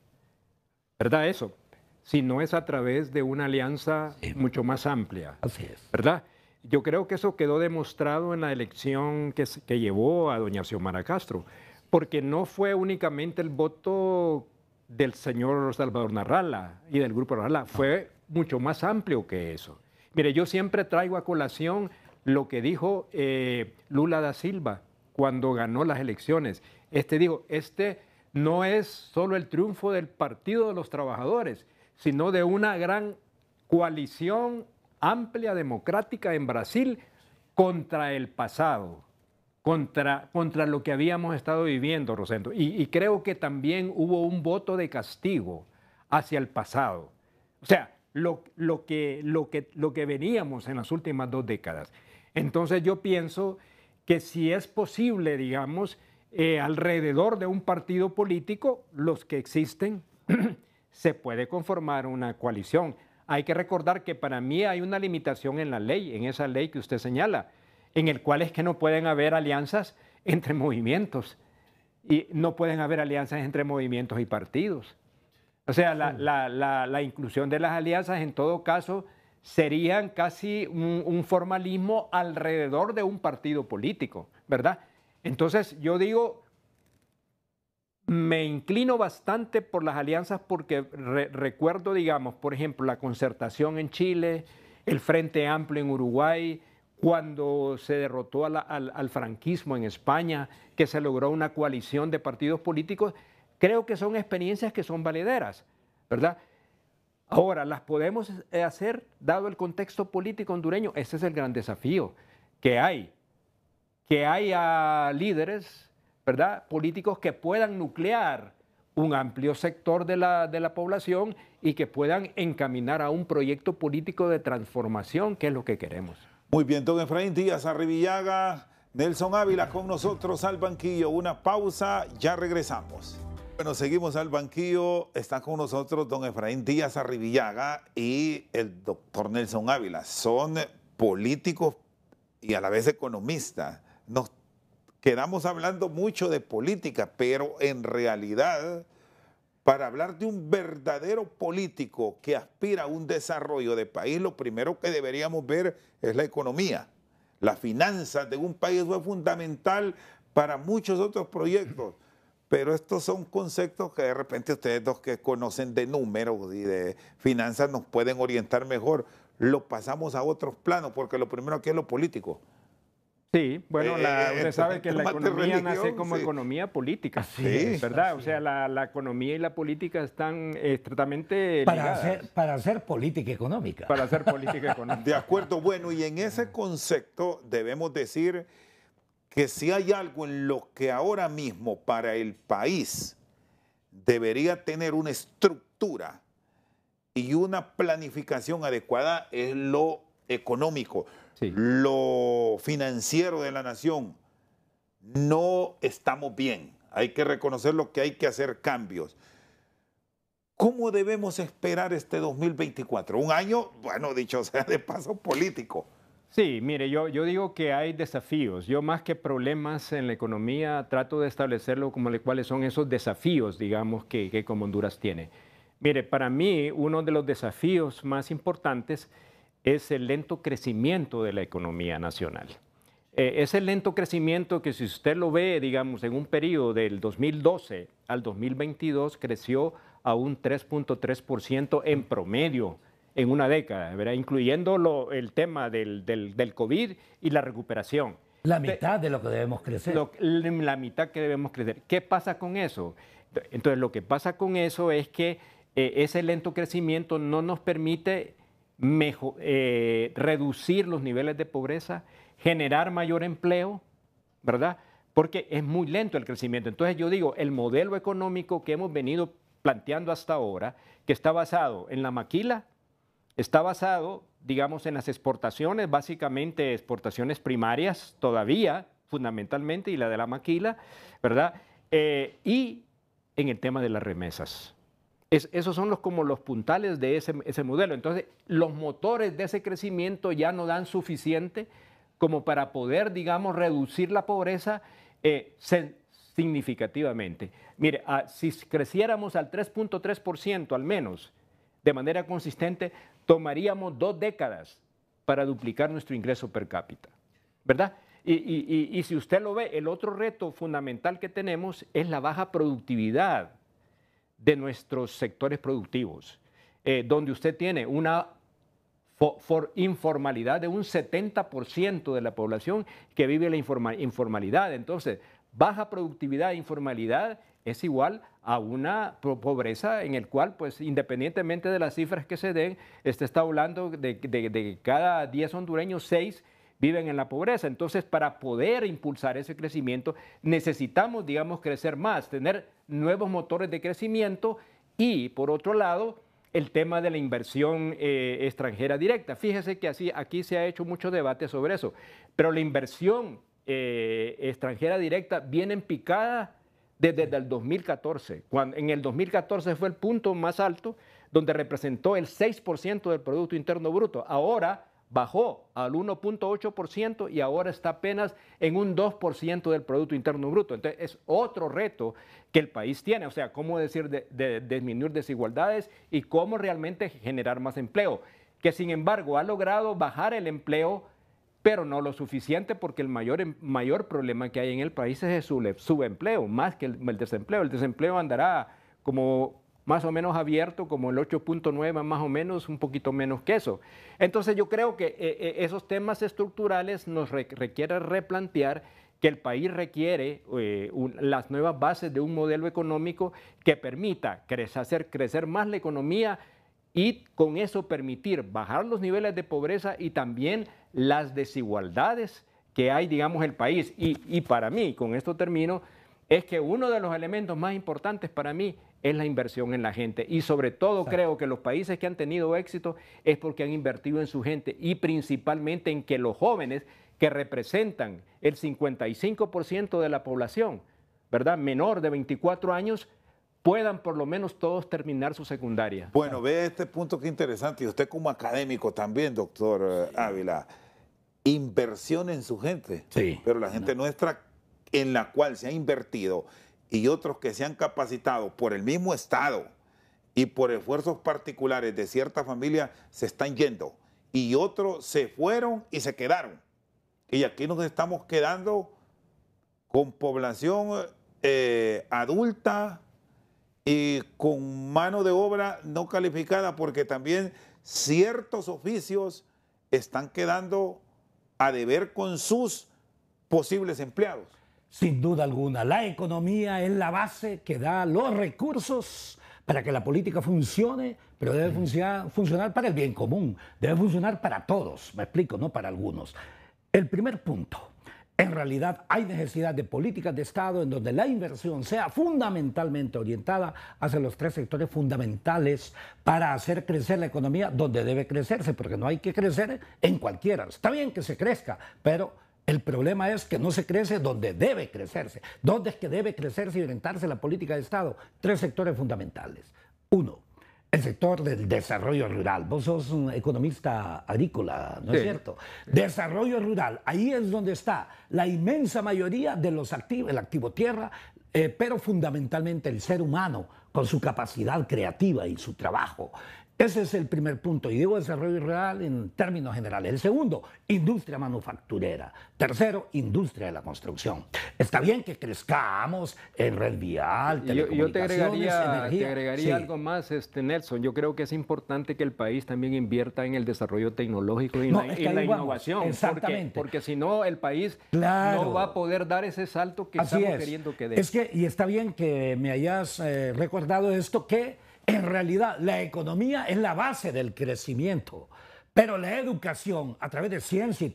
¿verdad? Eso, si no es a través de una alianza mucho más amplia. Así es. ¿Verdad? Yo creo que eso quedó demostrado en la elección que llevó a doña Xiomara Castro, porque no fue únicamente el voto del señor Salvador Narrala y del grupo Narrala, fue mucho más amplio que eso. Mire, yo siempre traigo a colación lo que dijo Lula da Silva cuando ganó las elecciones. Dijo, no es solo el triunfo del Partido de los Trabajadores, sino de una gran coalición amplia, democrática en Brasil contra el pasado, contra lo que habíamos estado viviendo, Rosendo. Y creo que también hubo un voto de castigo hacia el pasado. O sea, lo que veníamos en las últimas 2 décadas. Entonces yo pienso que si es posible, digamos, alrededor de un partido político, los que existen, se puede conformar una coalición. Hay que recordar que para mí hay una limitación en la ley, en esa ley que usted señala, en el cual es que no pueden haber alianzas entre movimientos y no pueden haber alianzas entre movimientos y partidos. O sea, la inclusión de las alianzas en todo caso serían casi un formalismo alrededor de un partido político, ¿verdad? Entonces yo digo, me inclino bastante por las alianzas porque recuerdo, digamos, por ejemplo, la concertación en Chile, el Frente Amplio en Uruguay, cuando se derrotó al franquismo en España, que se logró una coalición de partidos políticos. Creo que son experiencias que son valederas, ¿verdad? Ahora, ¿las podemos hacer dado el contexto político hondureño? Ese es el gran desafío que hay. Que haya líderes, ¿verdad?, políticos que puedan nuclear un amplio sector de la población y que puedan encaminar a un proyecto político de transformación, que es lo que queremos. Muy bien, don Efraín Díaz Arribillaga, Nelson Ávila con nosotros al banquillo. Una pausa, ya regresamos. Bueno, seguimos al banquillo. Está con nosotros don Efraín Díaz Arribillaga y el doctor Nelson Ávila. Son políticos y a la vez economistas. Nos quedamos hablando mucho de política, pero en realidad, para hablar de un verdadero político que aspira a un desarrollo de país, lo primero que deberíamos ver es la economía. Las finanzas de un país es fundamental para muchos otros proyectos, pero estos son conceptos que de repente ustedes dos que conocen de números y de finanzas nos pueden orientar mejor. Lo pasamos a otros planos, porque lo primero aquí es lo político. Sí, bueno, usted sabe que la economía nace como economía política, ¿verdad? O sea, la economía y la política están estrictamente ligadas. Para hacer política económica. Para hacer política económica. De acuerdo, bueno, y en ese concepto debemos decir que si hay algo en lo que ahora mismo para el país debería tener una estructura y una planificación adecuada es lo económico. Sí. Lo financiero de la nación. No estamos bien. Hay que reconocer lo que hay que hacer cambios. ¿Cómo debemos esperar este 2024? Un año, bueno, dicho sea de paso, político. Sí, mire, yo digo que hay desafíos. Yo más que problemas en la economía trato de establecerlo como cuáles son esos desafíos, digamos, que como Honduras tiene. Mire, para mí uno de los desafíos más importantes es el lento crecimiento de la economía nacional. Ese lento crecimiento que si usted lo ve, digamos, en un periodo del 2012 al 2022, creció a un 3.3% en promedio en una década, ¿verdad? Incluyendo el tema del COVID y la recuperación. La mitad de lo que debemos crecer. La mitad que debemos crecer. ¿Qué pasa con eso? Entonces, lo que pasa con eso es que ese lento crecimiento no nos permite reducir los niveles de pobreza, generar mayor empleo, ¿verdad? Porque es muy lento el crecimiento. Entonces yo digo, el modelo económico que hemos venido planteando hasta ahora, que está basado en la maquila, está basado, digamos, en las exportaciones, básicamente exportaciones primarias todavía, fundamentalmente, y la de la maquila, ¿verdad? Y en el tema de las remesas. Esos son como los puntales de ese modelo. Entonces, los motores de ese crecimiento ya no dan suficiente como para poder, digamos, reducir la pobreza significativamente. Mire, si creciéramos al 3.3% al menos, de manera consistente, tomaríamos 2 décadas para duplicar nuestro ingreso per cápita, ¿verdad? Y si usted lo ve, el otro reto fundamental que tenemos es la baja productividad de nuestros sectores productivos, donde usted tiene una informalidad de un 70% de la población que vive la informalidad. Entonces, baja productividad e informalidad es igual a una pobreza en el cual, pues, independientemente de las cifras que se den, está hablando de cada 10 hondureños, 6 viven en la pobreza. Entonces, para poder impulsar ese crecimiento, necesitamos, digamos, crecer más, tener nuevos motores de crecimiento y, por otro lado, el tema de la inversión extranjera directa. Fíjese que aquí se ha hecho mucho debate sobre eso, pero la inversión extranjera directa viene en picada desde el 2014. En el 2014 fue el punto más alto, donde representó el 6% del Producto Interno Bruto. Ahora bajó al 1.8% y ahora está apenas en un 2% del Producto Interno Bruto. Entonces, es otro reto que el país tiene, o sea, cómo decir de disminuir desigualdades y cómo realmente generar más empleo, que sin embargo ha logrado bajar el empleo, pero no lo suficiente, porque el mayor problema que hay en el país es el subempleo, más que el desempleo. El desempleo andará como más o menos abierto, como el 8.9 más o menos, un poquito menos que eso. Entonces yo creo que esos temas estructurales nos requiere replantear que el país requiere las nuevas bases de un modelo económico que permita hacer crecer más la economía y con eso permitir bajar los niveles de pobreza y también las desigualdades que hay, digamos, en el país. Y para mí, con esto termino, es que uno de los elementos más importantes para mí es la inversión en la gente. Y sobre todo creo que los países que han tenido éxito es porque han invertido en su gente y principalmente en que los jóvenes, que representan el 55% de la población, ¿verdad?, menor de 24 años, puedan por lo menos todos terminar su secundaria. Bueno, ve este punto que interesante, y usted como académico también, doctor Ávila, inversión en su gente, Sí. pero la gente nuestra en la cual se ha invertido y otros que se han capacitado por el mismo Estado y por esfuerzos particulares de cierta familia se están yendo, y otros se fueron y se quedaron. Y aquí nos estamos quedando con población adulta y con mano de obra no calificada, porque también ciertos oficios están quedando a deber con sus posibles empleados. Sin duda alguna, la economía es la base que da los recursos para que la política funcione, pero debe funcionar para el bien común, debe funcionar para todos, me explico, no para algunos. El primer punto, en realidad hay necesidad de políticas de Estado en donde la inversión sea fundamentalmente orientada hacia los tres sectores fundamentales para hacer crecer la economía donde debe crecerse, porque no hay que crecer en cualquiera. Está bien que se crezca, pero el problema es que no se crece donde debe crecerse. ¿Dónde es que debe crecerse y orientarse la política de Estado? Tres sectores fundamentales. Uno, el sector del desarrollo rural. Vos sos un economista agrícola, ¿no es cierto? Desarrollo rural, ahí es donde está la inmensa mayoría de los activos, el activo tierra, pero fundamentalmente el ser humano con su capacidad creativa y su trabajo. Ese es el primer punto, y digo desarrollo rural en términos generales. El segundo, industria manufacturera. Tercero, industria de la construcción. Está bien que crezcamos en red vial, telecomunicaciones, yo te agregaría algo más, Nelson. Yo creo que es importante que el país también invierta en el desarrollo tecnológico y en la innovación. Exactamente. Porque si no, el país claro, no va a poder dar ese salto que así estamos queriendo que dé. Y está bien que me hayas recordado esto, que en realidad la economía es la base del crecimiento, pero la educación a través de ciencia y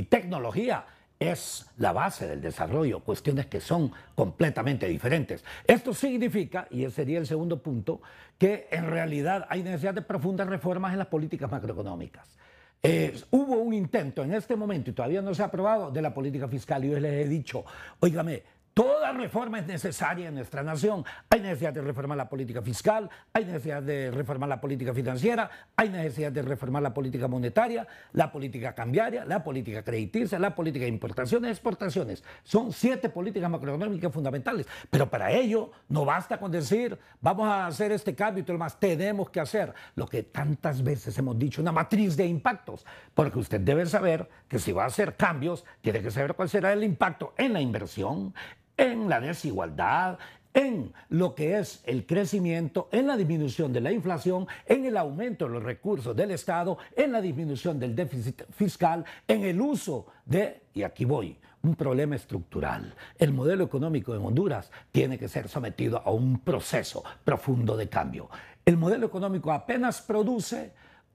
tecnología es la base del desarrollo, cuestiones que son completamente diferentes. Esto significa, y ese sería el segundo punto, que en realidad hay necesidad de profundas reformas en las políticas macroeconómicas. Hubo un intento en este momento, y todavía no se ha aprobado, de la política fiscal, y yo les he dicho, óigame, toda reforma es necesaria en nuestra nación. Hay necesidad de reformar la política fiscal, hay necesidad de reformar la política financiera, hay necesidad de reformar la política monetaria, la política cambiaria, la política crediticia, la política de importaciones y exportaciones. Son 7 políticas macroeconómicas fundamentales. Pero para ello no basta con decir, vamos a hacer este cambio y todo lo más. Tenemos que hacer lo que tantas veces hemos dicho, una matriz de impactos. Porque usted debe saber que si va a hacer cambios, tiene que saber cuál será el impacto en la inversión, en la desigualdad, en lo que es el crecimiento, en la disminución de la inflación, en el aumento de los recursos del Estado, en la disminución del déficit fiscal, en el uso de, y aquí voy, un problema estructural. El modelo económico en Honduras tiene que ser sometido a un proceso profundo de cambio. El modelo económico apenas produce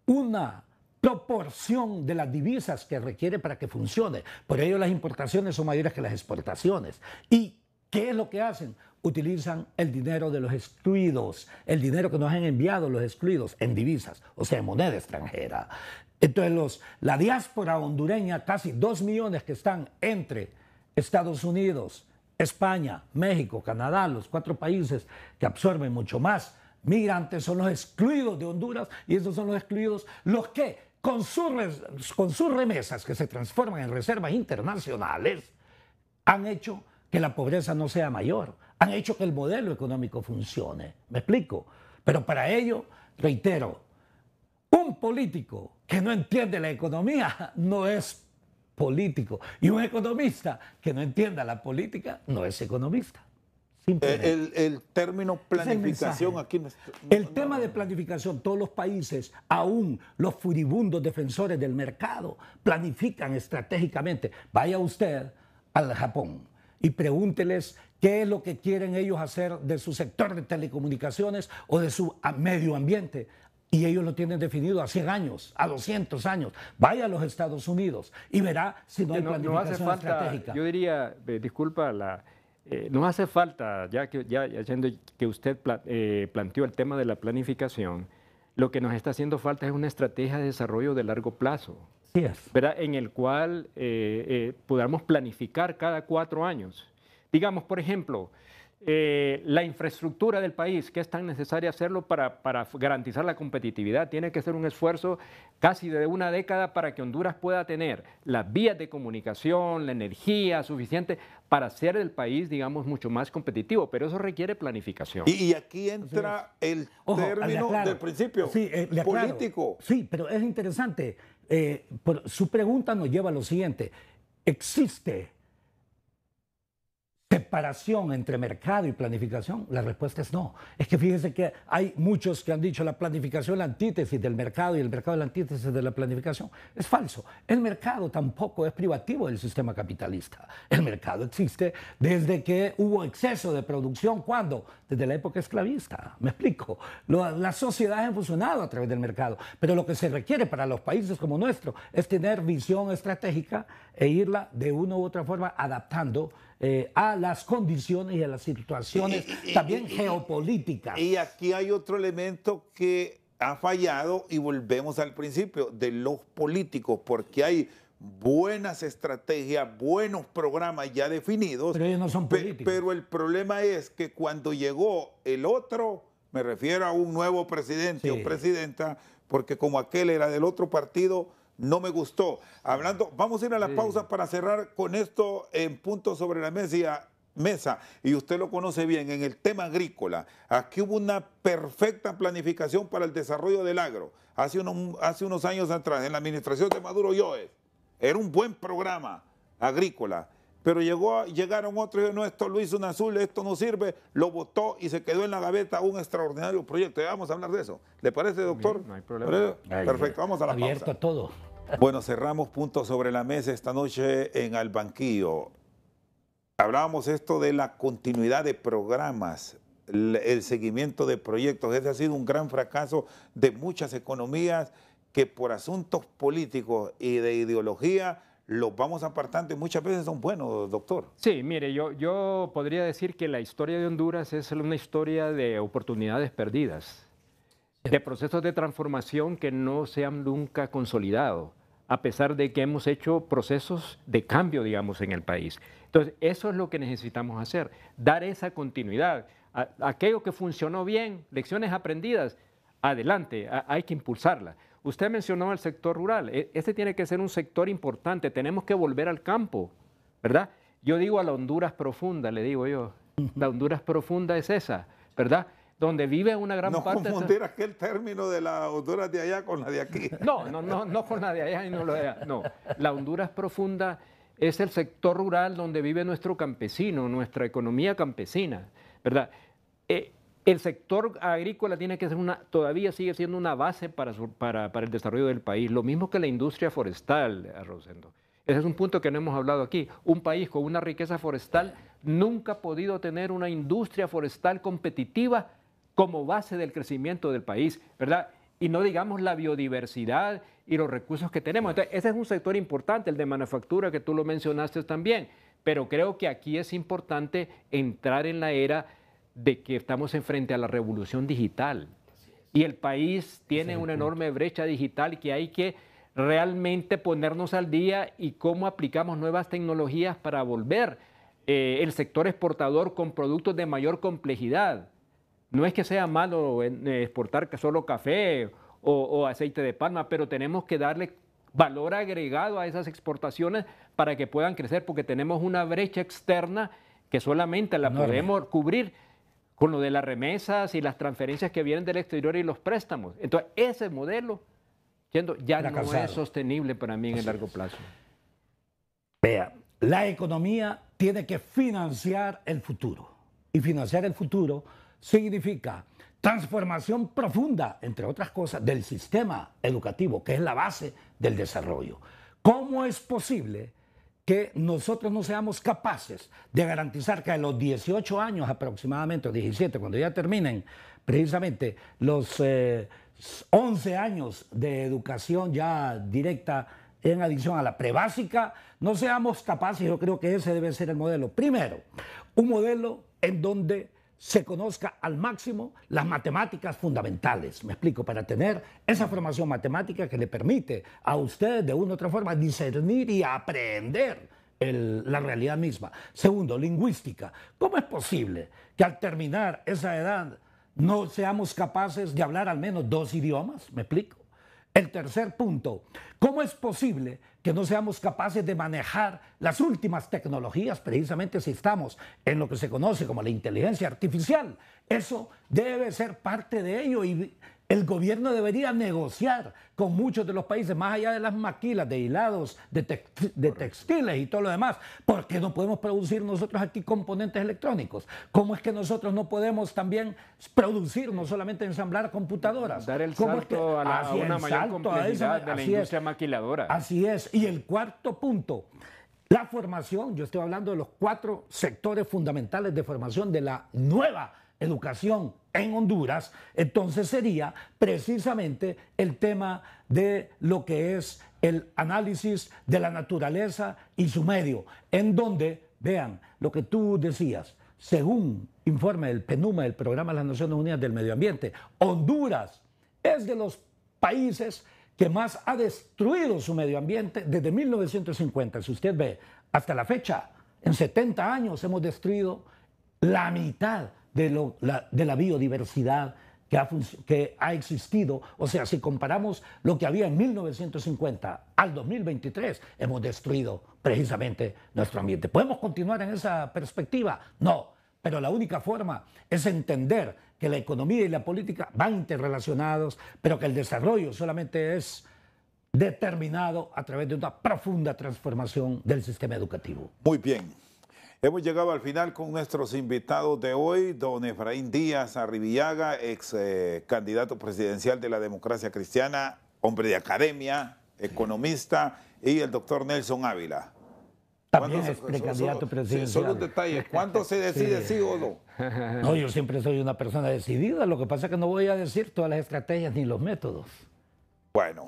una proporción de las divisas que requiere para que funcione. Por ello las importaciones son mayores que las exportaciones. ¿Y qué es lo que hacen? Utilizan el dinero de los excluidos, el dinero que nos han enviado los excluidos en divisas, o sea, en moneda extranjera. Entonces la diáspora hondureña, casi 2 millones que están entre Estados Unidos, España, México, Canadá, los 4 países que absorben mucho más migrantes, son los excluidos de Honduras, y esos son los excluidos los que con sus remesas que se transforman en reservas internacionales, han hecho que la pobreza no sea mayor, han hecho que el modelo económico funcione. ¿Me explico? Pero para ello, reitero, un político que no entiende la economía no es político, y un economista que no entienda la política no es economista. El término planificación aquí no el tema de planificación, todos los países, aún los furibundos defensores del mercado, planifican estratégicamente. Vaya usted al Japón y pregúnteles qué es lo que quieren ellos hacer de su sector de telecomunicaciones o de su medio ambiente. Y ellos lo tienen definido a 100 años, a 200 años. Vaya a los Estados Unidos y verá si no hay planificación no hace falta, estratégica. Yo diría, disculpa, no hace falta, ya que usted planteó el tema de la planificación, lo que nos está haciendo falta es una estrategia de desarrollo de largo plazo, Sí es. ¿verdad? En el cual podamos planificar cada 4 años. Digamos, por ejemplo, la infraestructura del país, que es tan necesaria hacerlo para garantizar la competitividad. Tiene que ser un esfuerzo casi de una década para que Honduras pueda tener las vías de comunicación, la energía suficiente para hacer el país, digamos, mucho más competitivo, pero eso requiere planificación. Y aquí entra el término del principio político. Sí, pero es interesante. Su pregunta nos lleva a lo siguiente. ¿Existe separación entre mercado y planificación? La respuesta es no. Es que fíjense que hay muchos que han dicho la planificación es la antítesis del mercado y el mercado es la antítesis de la planificación. Es falso. El mercado tampoco es privativo del sistema capitalista. El mercado existe desde que hubo exceso de producción. ¿Cuándo? Desde la época esclavista. ¿Me explico? Las sociedades han funcionado a través del mercado, pero lo que se requiere para los países como nuestro es tener visión estratégica e irla de una u otra forma adaptando a las condiciones y a las situaciones también geopolíticas. Y aquí hay otro elemento que ha fallado y volvemos al principio de los políticos, porque hay buenas estrategias, buenos programas ya definidos. Pero ellos no son políticos. Pero el problema es que cuando llegó el otro, me refiero a un nuevo presidente o presidenta, porque como aquel era del otro partido, no me gustó. Vamos a ir a la pausa para cerrar con esto en punto sobre la mesa. Y usted lo conoce bien, en el tema agrícola. Aquí hubo una perfecta planificación para el desarrollo del agro. Hace unos años atrás, en la administración de Maduro Yoes, era un buen programa agrícola. Pero llegaron otros y dijeron, no, esto lo hizo UNASUR, esto no sirve, lo votó y se quedó en la gaveta un extraordinario proyecto. Ya vamos a hablar de eso. ¿Le parece, doctor? Bien, no hay problema. Perfecto, vamos a la pausa. Abierto a todo. Bueno, cerramos puntos sobre la mesa esta noche en Al Banquillo. Hablábamos esto de la continuidad de programas, el seguimiento de proyectos. Ese ha sido un gran fracaso de muchas economías que por asuntos políticos y de ideología los vamos apartando y muchas veces son buenos, doctor. Sí, mire, yo podría decir que la historia de Honduras es una historia de oportunidades perdidas, de procesos de transformación que no se han nunca consolidado, a pesar de que hemos hecho procesos de cambio, digamos, en el país. Entonces, eso es lo que necesitamos hacer, dar esa continuidad. Aquello que funcionó bien, lecciones aprendidas, adelante, hay que impulsarla. Usted mencionó el sector rural. Este tiene que ser un sector importante. Tenemos que volver al campo, ¿verdad? Yo digo a la Honduras profunda, le digo yo. La Honduras profunda es esa, ¿verdad? Donde vive una gran parte... No confundir aquel término de la Honduras de allá con la de aquí. No con la de allá y no lo de allá. No, la Honduras profunda es el sector rural donde vive nuestro campesino, nuestra economía campesina, ¿verdad? El sector agrícola tiene que ser todavía sigue siendo una base para el desarrollo del país, lo mismo que la industria forestal, Rosendo. Ese es un punto que no hemos hablado aquí. Un país con una riqueza forestal nunca ha podido tener una industria forestal competitiva como base del crecimiento del país, ¿verdad? Y no digamos la biodiversidad y los recursos que tenemos. Entonces, ese es un sector importante, el de manufactura, que tú lo mencionaste también, pero creo que aquí es importante entrar en la era de que estamos enfrente a la revolución digital y el país tiene una enorme brecha digital que hay que realmente ponernos al día y cómo aplicamos nuevas tecnologías para volver el sector exportador con productos de mayor complejidad. No es que sea malo exportar solo café o aceite de palma, pero tenemos que darle valor agregado a esas exportaciones para que puedan crecer, porque tenemos una brecha externa que solamente la podemos cubrir con lo de las remesas y las transferencias que vienen del exterior y los préstamos. Entonces, ese modelo ya no es sostenible para mí en el largo plazo. Vea, la economía tiene que financiar el futuro. y financiar el futuro significa transformación profunda, entre otras cosas, del sistema educativo, que es la base del desarrollo. ¿Cómo es posible que nosotros no seamos capaces de garantizar que a los 18 años aproximadamente, o 17, cuando ya terminen precisamente los 11 años de educación ya directa en adición a la prebásica, no seamos capaces? Yo creo que ese debe ser el modelo. Primero, un modelo en donde se conozca al máximo las matemáticas fundamentales. Me explico, para tener esa formación matemática que le permite a ustedes de una u otra forma discernir y aprender la realidad misma. Segundo, lingüística. ¿Cómo es posible que al terminar esa edad no seamos capaces de hablar al menos 2 idiomas? ¿Me explico? El tercer punto, ¿cómo es posible que no seamos capaces de manejar las últimas tecnologías, precisamente si estamos en lo que se conoce como la inteligencia artificial? Eso debe ser parte de ello y el gobierno debería negociar con muchos de los países, más allá de las maquilas, de hilados, de textiles y todo lo demás. ¿Por qué no podemos producir nosotros aquí componentes electrónicos? ¿Cómo es que nosotros no podemos también producir, no solamente ensamblar computadoras? Dar el salto a una mayor complejidad de la industria maquiladora. Así es. Y el cuarto punto, la formación. Yo estoy hablando de los 4 sectores fundamentales de formación de la nueva educación en Honduras. Entonces sería precisamente el tema de lo que es el análisis de la naturaleza y su medio, en donde, vean, lo que tú decías, según informe del PNUMA, el Programa de las Naciones Unidas del Medio Ambiente, Honduras es de los países que más ha destruido su medio ambiente desde 1950. Si usted ve, hasta la fecha, en 70 años hemos destruido la mitad de la biodiversidad que ha existido. O sea, si comparamos lo que había en 1950 al 2023, hemos destruido precisamente nuestro ambiente. ¿Podemos continuar en esa perspectiva? No, pero la única forma es entender que la economía y la política van interrelacionados, pero que el desarrollo solamente es determinado a través de una profunda transformación del sistema educativo. Muy bien. Hemos llegado al final con nuestros invitados de hoy, don Efraín Díaz Arribillaga, ex candidato presidencial de la Democracia Cristiana, hombre de academia, economista, y el doctor Nelson Ávila. También es precandidato presidencial. Solo un detalle, ¿cuándo se decide sí o no? No, yo siempre soy una persona decidida, lo que pasa es que no voy a decir todas las estrategias ni los métodos. Bueno,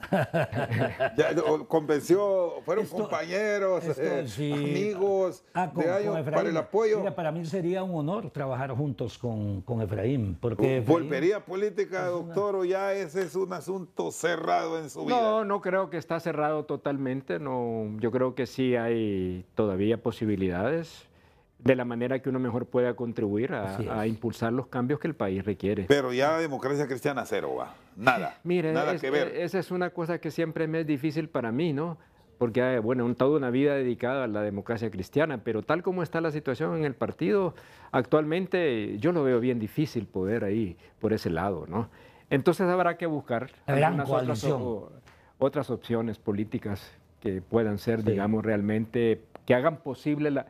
ya convenció, fueron compañeros, sí, amigos de años para el apoyo. Mira, para mí sería un honor trabajar juntos con Efraín. Porque ¿Volvería a política, doctor, o ya ese es un asunto cerrado en su vida? No creo que está cerrado totalmente. No, yo creo que sí hay todavía posibilidades de la manera que uno mejor pueda contribuir a impulsar los cambios que el país requiere. Pero ya Democracia Cristiana cero va, nada, mire, nada que ver. Esa es una cosa que siempre me es difícil para mí, ¿no? Porque, bueno, toda una vida dedicada a la democracia cristiana, pero tal como está la situación en el partido actualmente, yo lo veo bien difícil poder ahí por ese lado, ¿no? Entonces habrá que buscar algunas otras opciones políticas que puedan ser, digamos, realmente, que hagan posible la...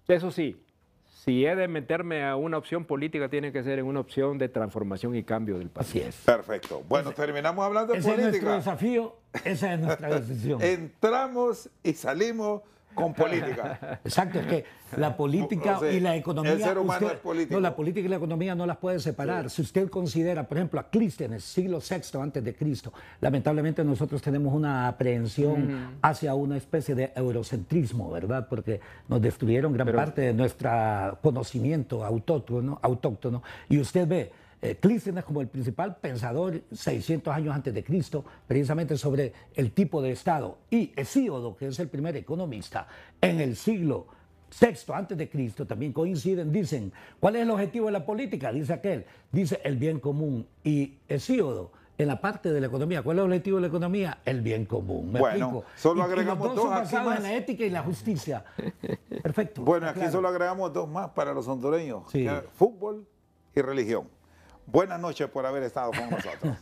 Eso sí, si he de meterme a una opción política, tiene que ser en una opción de transformación y cambio del país. Así es. Perfecto. Bueno, terminamos hablando de política. Ese es nuestro desafío, esa es nuestra decisión. Entramos y salimos con política. Exacto, es que la política y la economía... El ser humano es político. No, la política y la economía no las puede separar. Sí. Si usted considera, por ejemplo, a Clístenes, siglo VI antes de Cristo, lamentablemente nosotros tenemos una aprehensión hacia una especie de eurocentrismo, ¿verdad? Porque nos destruyeron gran parte de nuestro conocimiento autóctono. Y usted ve... Clístenes como el principal pensador 600 años antes de Cristo, precisamente sobre el tipo de Estado, y Hesíodo, que es el primer economista, en el siglo VI antes de Cristo, también coinciden, dicen, ¿cuál es el objetivo de la política? Dice aquel, dice el bien común, y Hesíodo, en la parte de la economía, ¿cuál es el objetivo de la economía? El bien común. ¿Me explico? Solo agregamos los dos son aquí basados más en la ética y la justicia. Perfecto. Bueno, aquí solo agregamos 2 más para los hondureños, sí. Fútbol y religión. Buenas noches por haber estado con nosotros.